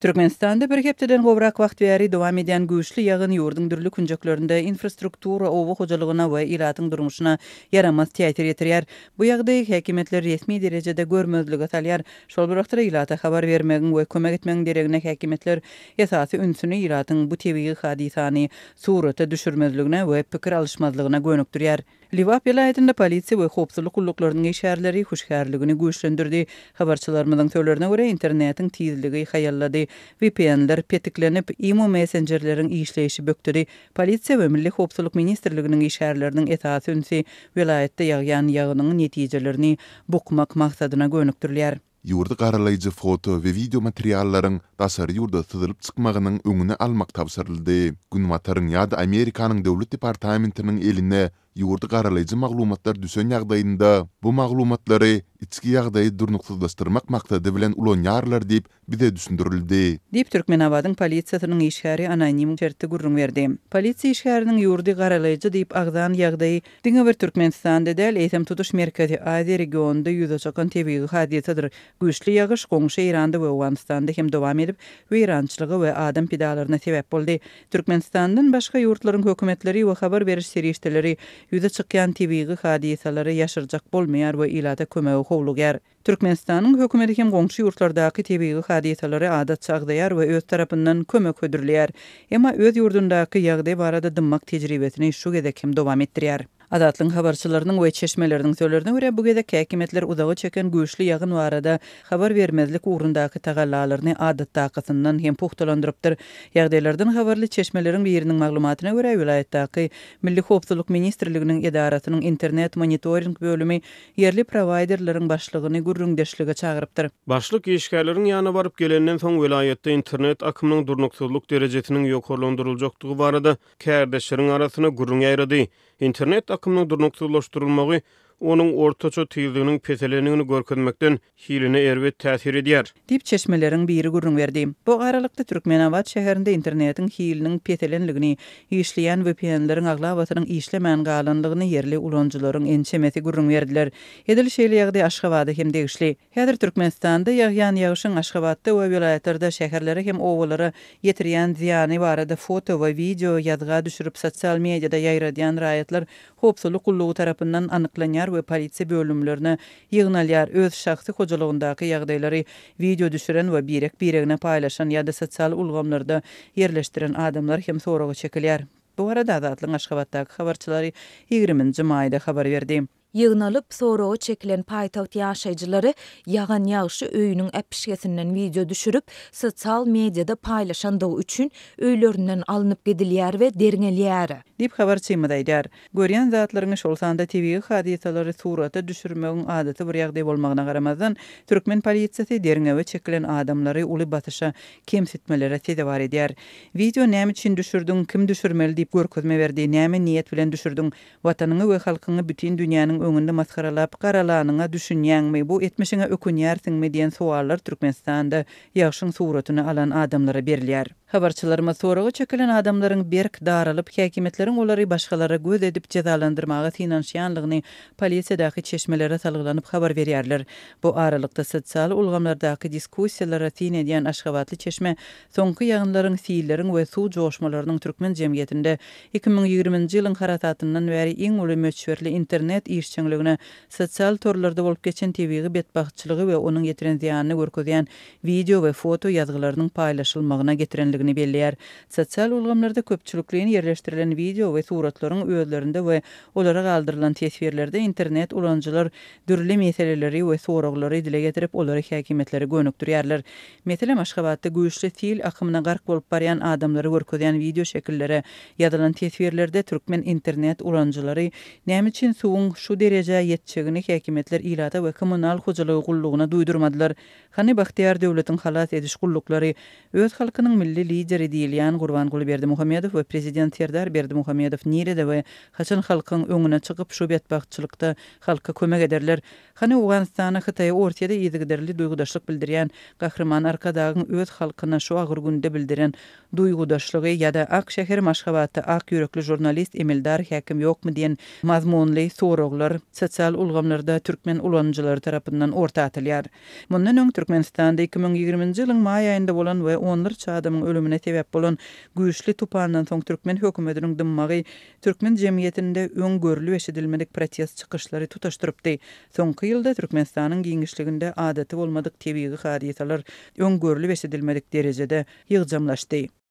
Türkmenistanda bir hepdeden gowrak wagt bäri dowam eden güýçli ýagyn ýurdun dürli kunjaklarynda infrastruktura owa hojalygyna we iratyň durmuşyna yaramaz täsir ýetirýär. Bu ýagdaý häkimetler resmi derejede görmezlige salýar. Şol birakda ilata habar bermegiň we kömek etmegiň deregine häkimetler esasy ünsüni iratyň bu tebii hadisany surata düşürmezligine we pikir alışmazlygyna gönükdirýär. Liwap ýylaýatynda polisiýa we howpsuzlyk gulluklarının işärleri huşkärligini güýçlendirdi. Habarçylarymyzyň söýlerine görä internetiň tizligi haýallady. VPN'ler petiklenip imo messengerlerin işleyişi böktüri. Polisiýa we Milli Howpsuzlyk Ministrliginiň işärleriniň esasy ünsü vilayetde ýagýan ýagynyň netijelerini bukmak maksadyna gönükdirilýär. Ýurdy garalayjy foto we video materiallaryň dasary ýurda syzylyp çykmagynyň öňüne almak tapşyryldy. Günwataryň ýa-da Amerikanyň döwlet departamentiniň eline ýurdy garalayjy maglumatlar düşen ýagdaýynda bu maglumatlary içki ýagdaýy durnuksuzlaşdyrmak maksady bilen ulanýarlar diýip bize düşündirildi. Diýip Türkmenabadyň polisiýasynyň işgäri anonim şerti gurrun berdi. Polisiýa işgäriniň ýurdy garalayjy diýip agdan ýagdaýy diňe bir Türkmenistanda däl eýsem tutuş merkezi Aziýa regionunda ýüze çakan tebii hadisadyr. Güýçli ýagyş goňşy Iranda we Awganistanda hem dowam edip, weýrançylygy we adam pidalaryna sebäp boldy. Türkmenistandan başga ýurtlaryň hökümetleri we habar beriş serişdeleri ýüze çykýan tebii hadisalary ýaşyrjak bolmaýar we ilata kömegi howlugýar. Türkmenistanyň hökümeti hem goňşy ýurtlardaky tebii hadisalary adat çagdaýar we öz tarapyndan kömek ödürlýär. Emma öz ýurdundaky ýagdaý barada dymmak tejribesini şu gedek hem dowam etdirýär. Adatlyň habarçylarynyň we çeşmeleriniň söýlerine görä bu gedek häkimetler udagy çeken güýçli ýagyn barada habar bermezlik ugrundaky tagallalaryny adatdakysyndan hem puhtalandyrypdyr. Ýagdaýlardan habarly çeşmeleriň biriniň maglumatyna görä vilayetdaky Milli Howpsuzlyk Ministrliginiň edarasynyň internet monitoring bölümi yerli providerlaryň başlygyny gurrundeşlige çagyrypdyr. Başlyk işgärleriň ýanyna baryp gelenden soň vilayetde internet akymynyň durnuksuzlyk derejesiniň ýokarlandyryljakdygy barada kärdeşleriň arasyna gurrun ýaýrady. İnternet akımının durnuksuzlaşdırılmagy onun ortaça tiyildiginin peselenigini görkezmekden hiline erwet täsir edýär. Dip çeşmeleriň biri gurrun berdi. Bu aralykda Türkmenabad şäherinde internetiň hiliniň peselenligini, işleýän VPN-leriň aglawatynyň işlemän galanlygyny yerli ulanjylaryň ençemeti gurrun berdiler. Edil şeýle ýagdaý Aşgabatda hem degişli. Häzir Türkmenistanda ýagýan ýagyşyň Aşgabatda we vilayetlerde şäherlere hem owalara ýetirýän ziýany barada foto we video ýazga düşürüp sosial mediada ýaýradýan raýatlar howpsuzlyk gullugy tarapyndan anyklanýar we polisiýa bölümlerine ýygnalýar. Öz şahsy hojalygyndaky ýagdaýlary video düşüren we biregine paýlaşan ýa-da sosial ulgamlarda yerleşdiren adamlar hem soragy çekilýär. Bu arada Adatlyň Aşgabatdaky habarçylary 20-nji maýda habar berdi. Ýygnalyp soragy çekilen paýtaxt ýaşaýjylary ýagan ýagşy öýüniň äpişgesinden video düşürüp sosial mediada paýlaşandygy üçin öýlerinden alınıp gedilýär we derňelýär. Dip habarçymy daýdar. Görýän zatlaryň şol sanda tebii hadisalary surata düşürmegiň adaty bir ýagdaý bolmagyna garamazdan Türkmen polisiýasy derňe we çekilen adamlary uly batışa kemsitmelere tedewar edýär. Video näme üçin düşürdüň, kim düşürmeli diýip görkezme berdi, näme niýet bilen düşürdüň, watanyňy we halkyňy bütün dünýäniň öňünde maskaralap garalanyňa düşünýänmi, bu etmişiňe ökünýärsiňmi diýen suallar Türkmenistanda ýagşyň suratyny alan adamlara berilýär. Habarçylaryma soragy çekilen adamlaryň berk daralyp häkimetleriň olary başgalara göz edip cezalandyrmagy finansiýanlygyny polisiýadaky çeşmelere salgylanyp habar berýärler. Bu aralykda sosial ulgamlardaky diskussiýalara tin edýän Aşgabatly çeşme soňky ýagynlaryň fiilleriň we suw joşmalarynyň türkmen jemgyýetinde 2020-nji ýylyň haratatyndan bäri iň uly möçberli internet işçiligine sosial torlarda bolup geçen tebii betbaxçylygy we onuň getiren ziýanyny görkezýän video we foto ýazgylarynyň paýlaşylmagyna getirenligini belliýär. Sosial ulgamlarda köpçülikliğini yerleştirilen video we suratlaryň özlerinde we olara galdyrylan tesbirlerde internet ulanjylar dürli meseleleri we soraglary dile getirip olary häkimetlere gönükdirýärler. Meselem Aşgabatda güýçli til akymyna gark bolup barýan adamlary görkezýän video şekilleri ýadylan tesbirlerde türkmen internet ulanjylary näme üçin suwuň şu derejä ýetjegini häkimetler ilata we kommunal hojalygy gullugyna duýdurmadylar. Hany Bahtiýar döwletiň halat ediş gullukları öz halkynyň milli lideri diýilýän Gurbanguly Berdimuhammedow we prezident Serdar Berdimuhammedow nirede we haçan halkyň öňüne çykyp şu betbaxçylykda halka kömek ederler. Hany Awganistana Hytaýa ortaýada ýygyderli duýgudaşlyk bildirýän gahrman arkadagyň öz halkyna şu agyr günde bildiren duýgudaşlygy ýa-da Ak şäher Aşgabatda ak ýürekli jurnalist Emildar Häkim ýokmy diýen mazmunly soraglary bar sosial ulgamlarda türkmen ulanjylary tarapyndan orta atylýar. Mundan öň Türkmenistanda 2020-nji ýylyň may aýynda bolan we onlarça adamyň ölümine sebäp bolan güýçli tupandan soň türkmen hökümetiniň dymmagy türkmen jemgyýetinde öňgörüli eşidilmedik protest çykyşlary tutaşdyrypdy. Soňky ýylda Türkmenistanyň giňişliginde adaty bolmadyk tebii hadisalar öňgörüli eşidilmedik derejede ýygjamlaşdy.